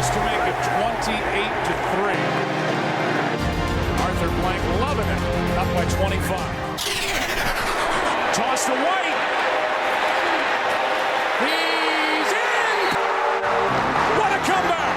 This to make it 28-3. Arthur Blank loving it. Up by 25. Toss to White. He's in! What a comeback!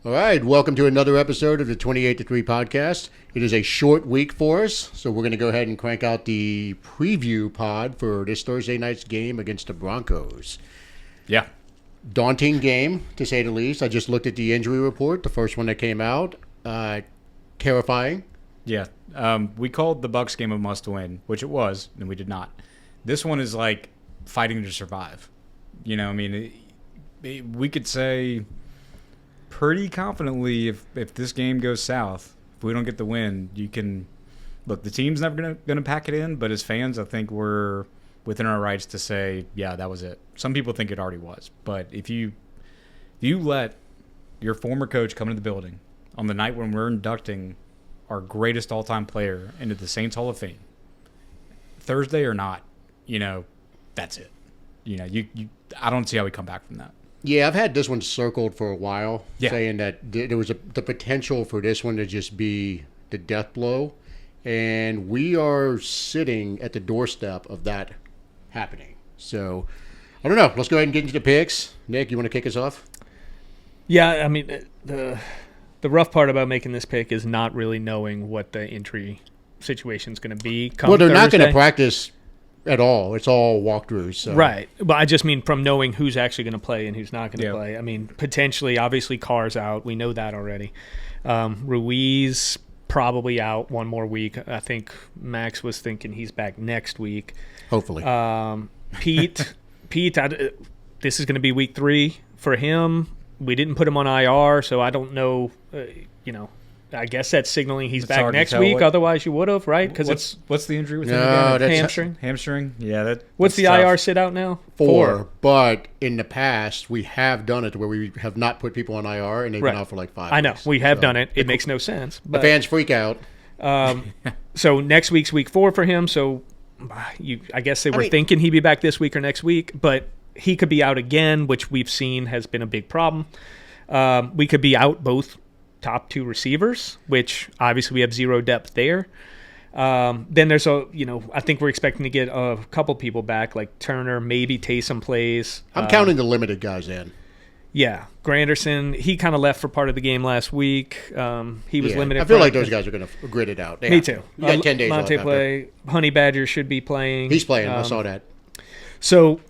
All right, welcome to another episode of the 28-3 podcast. It is a short week for us, so we're going to go ahead and crank out the preview pod for this Thursday night's game against the Broncos. Yeah. Daunting game, to say the least. I just looked at the injury report, the first one that came out. Terrifying. Yeah. We called the Bucs game a must-win, which it was, and we did not. This one is like fighting to survive. You know, I mean, we could say pretty confidently if this game goes south, if we don't get the win, you can look. The team's never gonna pack it in, but as fans, I think we're within our rights to say, yeah, that was it. Some people think it already was, but if you let your former coach come into the building on the night when we're inducting our greatest all-time player into the Saints Hall of Fame, Thursday or not, you know, that's it. You know, I don't see how we come back from that. Yeah, I've had this one circled for a while, Yeah. saying that there was the potential for this one to just be the death blow, and we are sitting at the doorstep of that happening. So, I don't know. Let's go ahead and get into the picks. Nick, you want to kick us off? Yeah, I mean, the rough part about making this pick is not really knowing what the injury situation is going to be. Well, they're not going to Thursday. practice at all. It's all walkthroughs. So. Right. But I just mean from knowing who's actually going to play and who's not going to Yeah. play. I mean, potentially, obviously, Carr's out. We know that already. Ruiz probably out one more week. I think Max was thinking he's back next week. Hopefully. Pete, this is going to be week 3 for him. We didn't put him on IR, so I don't know, I guess that's signaling he's It's back hard to next tell week. what- Otherwise, you would have, right? Because What's the injury with him No, again? that's hamstring. Hamstring? Yeah. What's that's the tough. IR sit out now? 4. But in the past, we have done it where we have not put people on IR, and they've Right. been out for like 5 I know. weeks. We have So, done it. It makes no sense. The But fans freak out. so next week's week 4 for him. So I guess they were thinking he'd be back this week or next week, but he could be out again, which we've seen has been a big problem. We could be out both top 2 receivers, which obviously we have zero depth there. Then there's I think we're expecting to get a couple people back, like Turner, maybe Taysom plays. I'm counting the limited guys in. Yeah, Granderson, he kind of left for part of the game last week. He was limited. I feel like practice. those guys are going to grit it out. Me too. You got 10 days Monte off play. Honey Badger should be playing. He's playing. I saw that. So,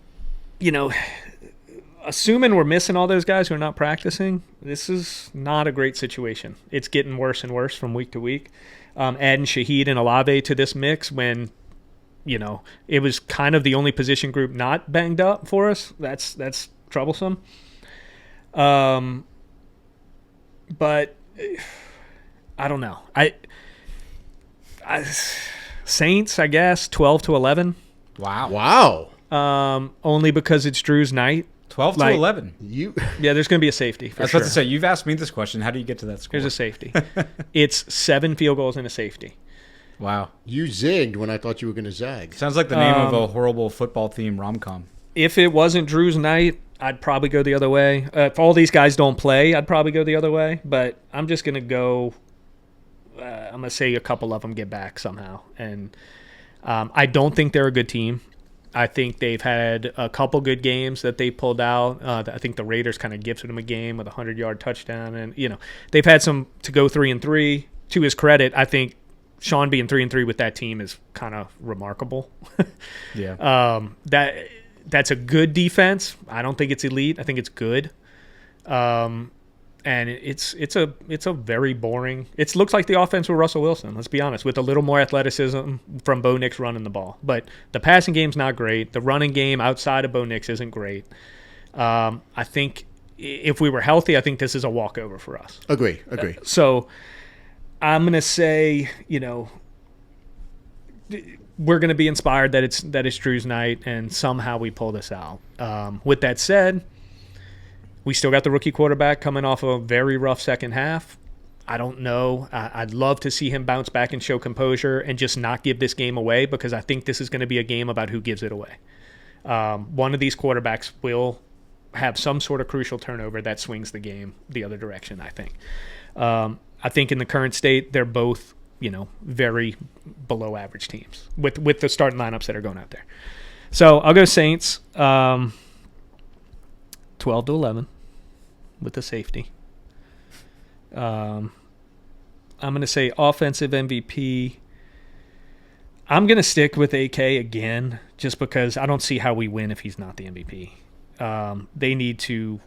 assuming we're missing all those guys who are not practicing, this is not a great situation. It's getting worse and worse from week to week. Adding Shaheed and Olave to this mix when, it was kind of the only position group not banged up for us. That's troublesome. But I don't know. I Saints, I guess, 12-11. Wow. Only because it's Drew's night. 12-11. Yeah, there's going to be a safety. I was about to say, you've asked me this question. How do you get to that score? There's a safety. It's 7 field goals and a safety. Wow. You zigged when I thought you were going to zag. Sounds like the name of a horrible football-themed rom-com. If it wasn't Drew's night, I'd probably go the other way. If all these guys don't play, I'd probably go the other way. But I'm just going to go I'm going to say a couple of them get back somehow. And I don't think they're a good team. I think they've had a couple good games that they pulled out. I think the Raiders kind of gifted them a game with a 100-yard touchdown. And, they've had some to go 3-3. To his credit, I think Sean being 3-3 with that team is kind of remarkable. Yeah. That's a good defense. I don't think it's elite. I think it's good. And it's a very boring. It looks like the offense with Russell Wilson. Let's be honest, with a little more athleticism from Bo Nix running the ball. But the passing game's not great. The running game outside of Bo Nix isn't great. I think if we were healthy, I think this is a walkover for us. Agree. So I'm gonna say, we're gonna be inspired that it's Drew's night, and somehow we pull this out. With that said, we still got the rookie quarterback coming off a very rough second half. I don't know. I'd love to see him bounce back and show composure and just not give this game away, because I think this is going to be a game about who gives it away. One of these quarterbacks will have some sort of crucial turnover that swings the game the other direction, I think. I think in the current state, they're both, very below average teams with the starting lineups that are going out there. So I'll go Saints 12-11 with the safety. I'm going to say offensive MVP. I'm going to stick with AK again, just because I don't see how we win if he's not the MVP. They need to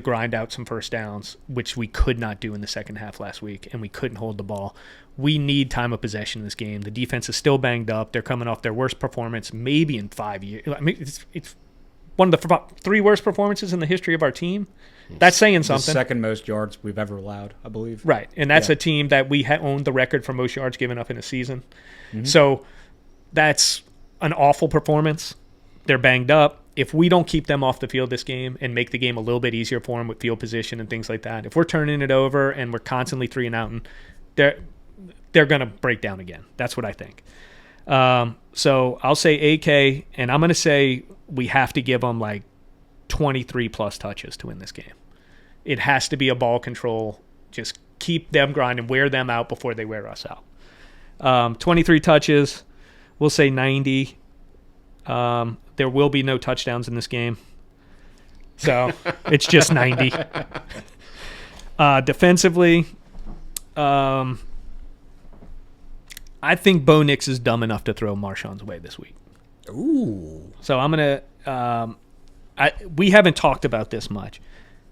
grind out some first downs, which we could not do in the second half last week, and we couldn't hold the ball. We need time of possession in this game. The defense is still banged up. They're coming off their worst performance maybe in 5 years. I mean, it's one of the 3 worst performances in the history of our team. That's saying something. The second most yards we've ever allowed, I believe. Right, and that's a team that we owned the record for most yards given up in a season. Mm-hmm. So that's an awful performance. They're banged up. If we don't keep them off the field this game and make the game a little bit easier for them with field position and things like that, if we're turning it over and we're constantly 3 and outing, they're going to break down again. That's what I think. So I'll say AK, and I'm going to say we have to give them like 23-plus touches to win this game. It has to be a ball control. Just keep them grinding, wear them out before they wear us out. 23 touches. We'll say 90. There will be no touchdowns in this game. So it's just 90. Defensively, I think Bo Nix is dumb enough to throw Marshawn's way this week. Ooh. So I'm going to we haven't talked about this much.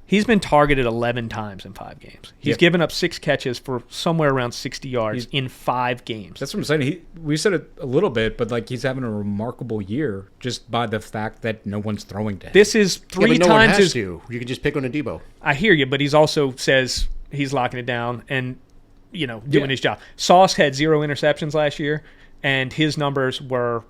He's been targeted 11 times in 5 games. He's given up 6 catches for somewhere around 60 yards in 5 games. That's what I'm saying. We said it a little bit, but like he's having a remarkable year just by the fact that no one's throwing to him. This is 3 but no times one has his. to. You can just pick on a Debo. I hear you, but he's also says he's locking it down and doing his job. Sauce had 0 interceptions last year, and his numbers were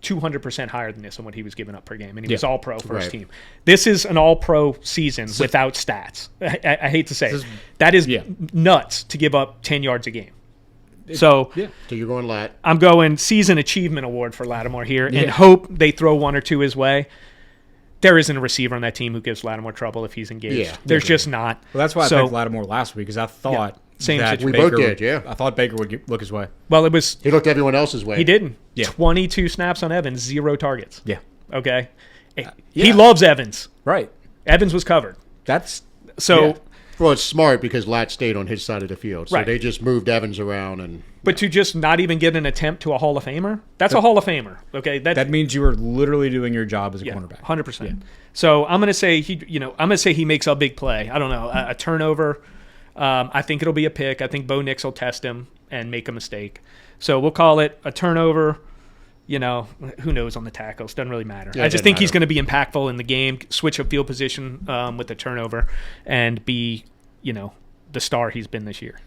200% higher than this on what he was giving up per game, and he was all-pro first team. This is an all-pro season without stats. I hate to say it. That is nuts to give up 10 yards a game. So you're going Lat. I'm going season achievement award for Lattimore here and hope they throw 1 or 2 his way. There isn't a receiver on that team who gives Lattimore trouble if he's engaged. Yeah, There's just not. Well, that's why I picked Lattimore last week, because I thought same that situation. We both did, yeah. I thought Baker would look his way. Well, he looked everyone else's way. He didn't. Yeah. 22 snaps on Evans, 0 targets. Yeah. Okay. He loves Evans. Right. Evans was covered. That's so. Yeah. Well, it's smart because Lat stayed on his side of the field, so they just moved Evans around and. But to just not even get an attempt to a Hall of Famer, that's a Hall of Famer. Okay, that means you are literally doing your job as a cornerback. 100%. Yeah. So I'm gonna say he makes a big play. I don't know, a turnover. I think it'll be a pick. I think Bo Nix will test him and make a mistake. So we'll call it a turnover. Who knows on the tackles? Doesn't really matter. Yeah, I just think he's going to be impactful in the game, switch of field position with the turnover, and be, the star he's been this year.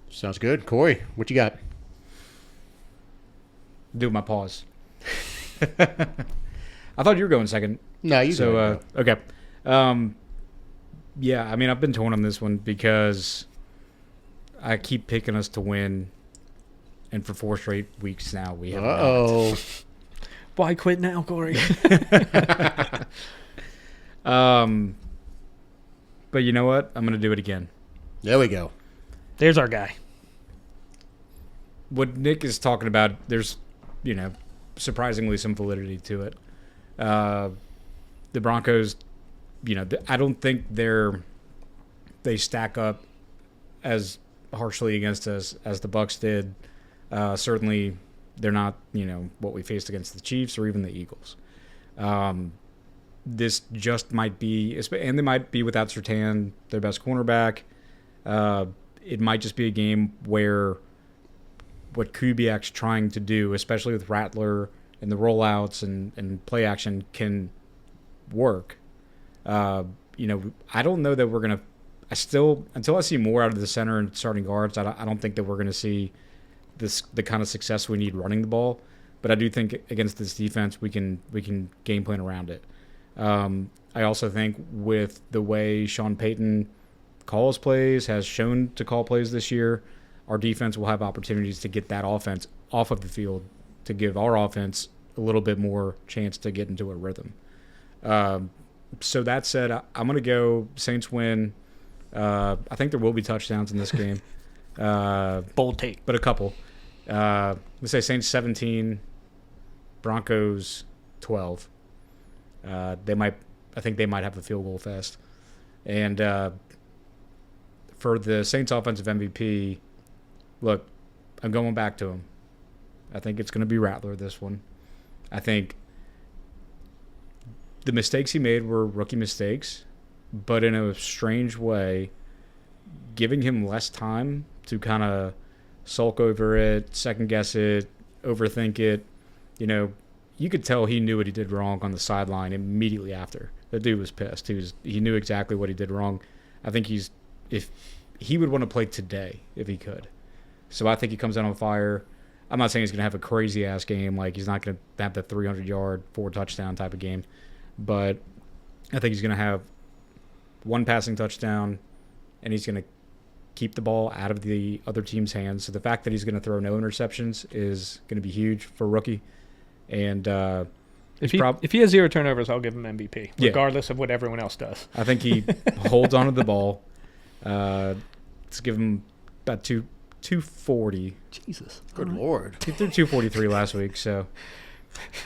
Sounds good. Corey, what you got? Do my pause. I thought you were going second. No, you go. Okay. Yeah, I mean, I've been torn on this one because I keep picking us to win, and for 4 straight weeks now we have not. Why quit now, Corey? But you know what? I'm going to do it again. There we go. There's our guy. What Nick is talking about, there's, surprisingly some validity to it. The Broncos, I don't think they stack up as harshly against us as the Bucs did. Certainly, they're not, what we faced against the Chiefs or even the Eagles. This just might be, and they might be without Surtain, their best cornerback. It might just be a game where what Kubiak's trying to do, especially with Rattler and the rollouts and play action, can work. I don't know that we're going to. Until I see more out of the center and starting guards, I don't think that we're going to see the kind of success we need running the ball. But I do think against this defense, we can game plan around it. I also think with the way Sean Payton calls plays, has shown to call plays this year, our defense will have opportunities to get that offense off of the field to give our offense a little bit more chance to get into a rhythm. So that said, I'm going to go Saints win. I think there will be touchdowns in this game. Bold take. But a couple. Let's say Saints 17, Broncos 12. I think they might have a field goal fest. And for the Saints offensive MVP, look, I'm going back to him. I think it's going to be Rattler this one. I think the mistakes he made were rookie mistakes, but in a strange way, giving him less time to kind of sulk over it, second guess it, overthink it. You could tell he knew what he did wrong on the sideline immediately after. The dude was pissed. He knew exactly what he did wrong. I think if he would want to play today if he could. So I think he comes out on fire. I'm not saying he's going to have a crazy ass game, like he's not going to have the 300-yard, 4-touchdown type of game, but I think he's going to have one passing touchdown, and he's going to keep the ball out of the other team's hands. So the fact that he's going to throw no interceptions is going to be huge for a rookie. And if he has 0 turnovers, I'll give him MVP, regardless of what everyone else does. I think he holds onto the ball. Let's give him about 240. Jesus. Good Lord. He threw 243 last week, so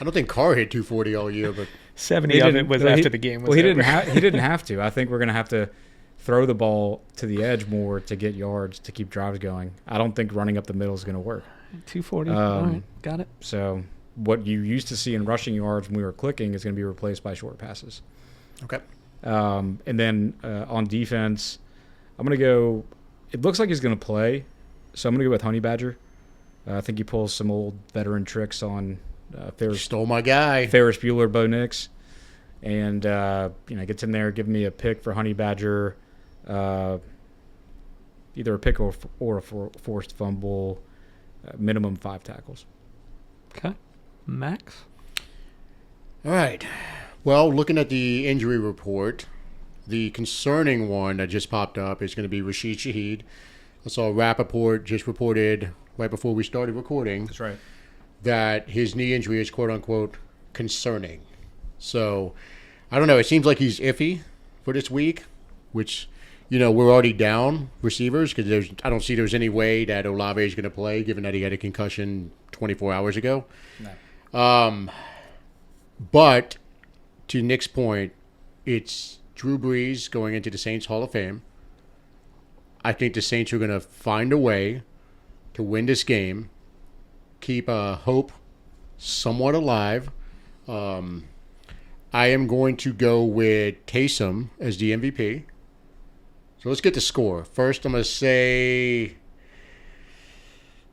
I don't think Carr hit 240 all year, but 70 of it was after the game was he over. he didn't have to. I think we're going to have to throw the ball to the edge more to get yards to keep drives going. I don't think running up the middle is going to work. 240. All right, got it. So what you used to see in rushing yards when we were clicking is going to be replaced by short passes. okay. And then on defense, I'm going to go – it looks like he's going to play, so I'm going to go with Honey Badger. I think he pulls some old veteran tricks on Stole my guy. Ferris Bueller, Bo Nix. And, gets in there, give me a pick for Honey Badger, either a pick or a forced fumble, minimum 5 tackles. Okay. Max? All right. Well, looking at the injury report, the concerning one that just popped up is going to be Rashid Shaheed. I saw Rappaport just reported right before we started recording. That's right. That his knee injury is quote-unquote concerning. So, I don't know. It seems like he's iffy for this week, which, we're already down receivers because I don't see there's any way that Olave is going to play given that he had a concussion 24 hours ago. No. But to Nick's point, it's Drew Brees going into the Saints Hall of Fame. I think the Saints are going to find a way to win this game, keep hope somewhat alive. I am going to go with Taysom as the MVP. So let's get the score. First, I'm going to say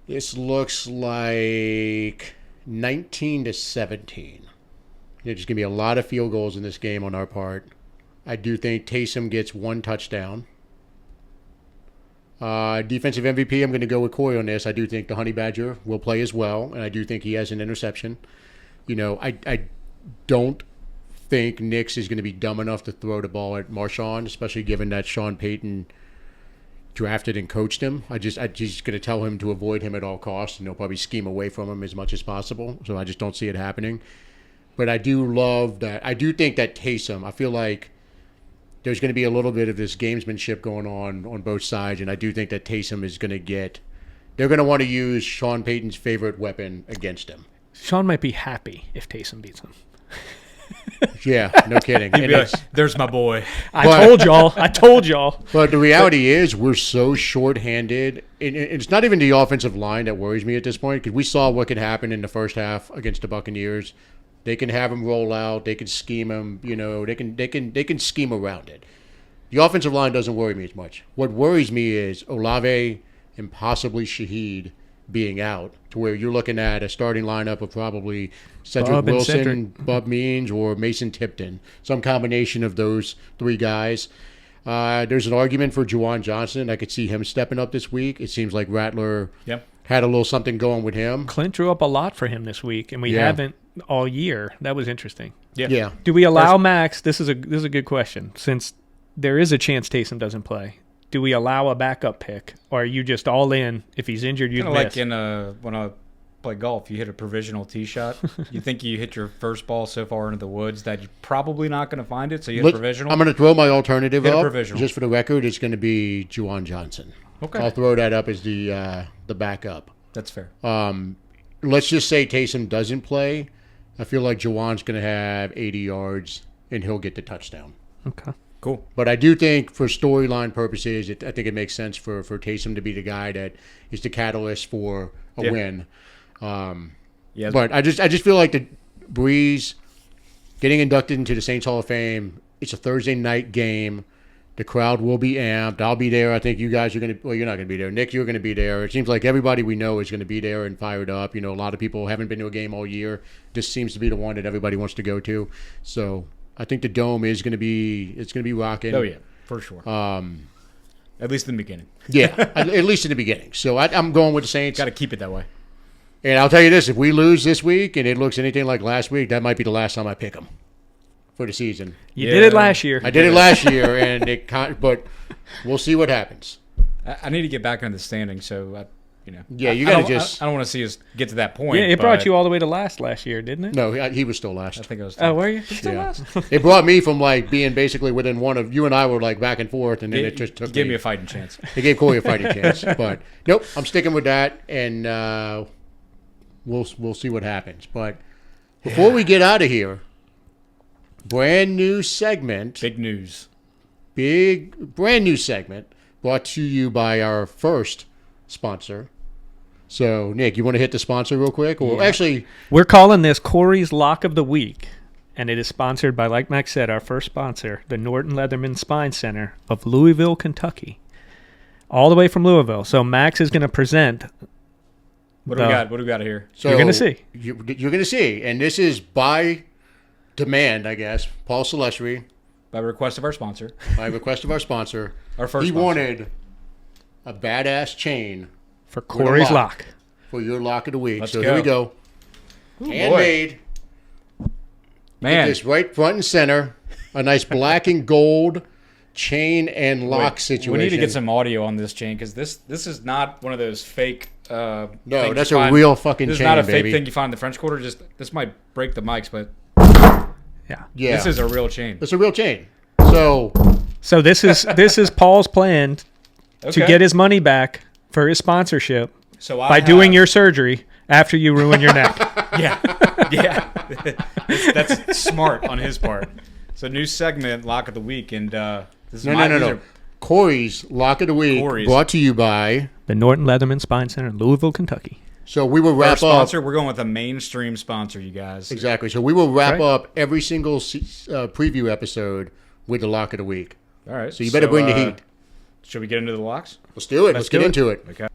this looks like 19-17. There's going to be a lot of field goals in this game on our part. I do think Taysom gets 1 touchdown. Defensive MVP, I'm going to go with Corey on this. I do think the Honey Badger will play as well, and I do think he has an interception. I don't think Nix is going to be dumb enough to throw the ball at Marshawn, especially given that Sean Payton drafted and coached him. I'm just going to tell him to avoid him at all costs, and they'll probably scheme away from him as much as possible. So I just don't see it happening. But I do love that. I do think that Taysom, I feel like there's going to be a little bit of this gamesmanship going on both sides, and I do think that Taysom is going to they're going to want to use Sean Payton's favorite weapon against him. Sean might be happy if Taysom beats him. Yeah, no kidding. He'd be like, there's my boy. I told y'all. But the reality is we're so shorthanded. And it's not even the offensive line that worries me at this point because we saw what could happen in the first half against the Buccaneers. They can have him roll out. They can scheme him. They can scheme around it. The offensive line doesn't worry me as much. What worries me is Olave and possibly Shaheed being out, to where you're looking at a starting lineup of probably Cedric Wilson, Bub Means, or Mason Tipton. Some combination of those 3 guys. There's an argument for Juwan Johnson. I could see him stepping up this week. It seems like Rattler had a little something going with him. Clint drew up a lot for him this week, and we haven't all year. That was interesting. Yeah. Do we allow Max? This is a good question. Since there is a chance Taysom doesn't play, do we allow a backup pick, or are you just all in? If he's injured, you Kind miss. of like in when I play golf, you hit a provisional tee shot. You think you hit your first ball so far into the woods that you're probably not going to find it, so you hit provisional. I'm going to throw my alternative Hit a up. provisional. Just for the record, it's going to be Juwan Johnson. Okay. I'll throw that up as the backup. That's fair. Let's just say Taysom doesn't play. I feel like Juwan's going to have 80 yards, and he'll get the touchdown. Okay. Cool. But I do think for storyline purposes, I think it makes sense for Taysom to be the guy that is the catalyst for a win. Yeah. But I just feel like the BREES getting inducted into the Saints Hall of Fame, it's a Thursday night game. The crowd will be amped. I'll be there. I think you guys are going to – well, you're not going to be there. Nick, you're going to be there. It seems like everybody we know is going to be there and fired up. You know, a lot of people haven't been to a game all year. This seems to be the one that everybody wants to go to. So I think the Dome is going to be – it's going to be rocking. Oh, yeah, for sure. At least in the beginning. Yeah, at least in the beginning. So I'm going with the Saints. Got to keep it that way. And I'll tell you this, if we lose this week and it looks anything like last week, that might be the last time I pick them for the season. You did it last year. I did it last year, but we'll see what happens. I need to get back into the standing, so, Yeah, you got to just... I don't want to see us get to that point. Yeah, it brought you all the way to last year, didn't it? No, he was still last. I think I was Oh, were you? still Yeah. last. It brought me from, like, being basically within one of... You and I were, like, back and forth, and then it just took Gave me a fighting chance. It gave Corey a fighting chance. But, nope, I'm sticking with that, and we'll see what happens. But before we get out of here, brand new segment. Big news. Brand new segment brought to you by our first sponsor. So, Nick, you want to hit the sponsor real quick? Or actually, We're calling this Corey's Lock of the Week, and it is sponsored by, like Max said, our first sponsor, the Norton Leatherman Spine Center of Louisville, Kentucky. All the way from Louisville. So Max is going to present. What do we got? What do we got here? so You're gonna see. You're going to see. And this is by demand, I guess. Paul Celestri, By request of our sponsor. by request of our sponsor. Our first He sponsor. wanted a badass chain For Corey's lock. Lock. for your lock of the week. Let's so go. here we go. Handmade. Man, This right front and center. A nice black and gold chain and lock situation. we need to get some audio on this chain because this is not one of those fake. No, things that's you a find- real fucking This chain, is not a baby. fake thing you find in the French Quarter. This might break the mics, but Yeah. Yeah. this is a real chain. It's a real chain. So, So this is Paul's plan to Okay. get his money back for his sponsorship So by doing your surgery after you ruin your neck. yeah. That's smart on his part. So new segment, Lock of the Week, and this is no. Corey's Lock of the Week Corey's. brought to you by... The Norton Leatherman Spine Center, Louisville, Kentucky. So we will Our wrap up... sponsor. We're going with a mainstream sponsor, you guys. Exactly. So we will wrap Right. up every single preview episode with the Lock of the Week. All right. So you better bring the heat. Should we get into the locks? Let's do it. Let's get do it. into it.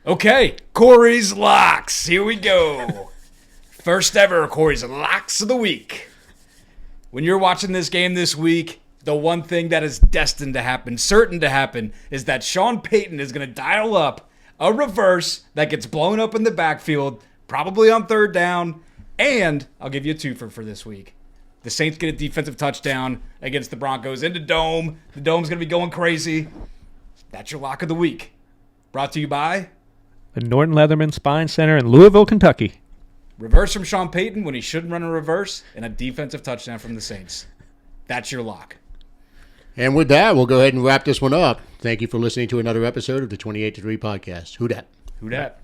Okay, Corey's Locks. Here we go. First ever Corey's Locks of the Week. When you're watching this game this week, the one thing that is destined to happen, certain to happen, is that Sean Payton is going to dial up a reverse that gets blown up in the backfield, probably on third down, and I'll give you a twofer for this week. The Saints get a defensive touchdown against the Broncos in the Dome. The Dome's going to be going crazy. That's your Lock of the Week. Brought to you by... The Norton Leatherman Spine Center in Louisville, Kentucky. Reverse from Sean Payton when he shouldn't run a reverse, and a defensive touchdown from the Saints. That's your lock. And with that, we'll go ahead and wrap this one up. Thank you for listening to another episode of the 28 to 3 podcast. Who dat? Who dat?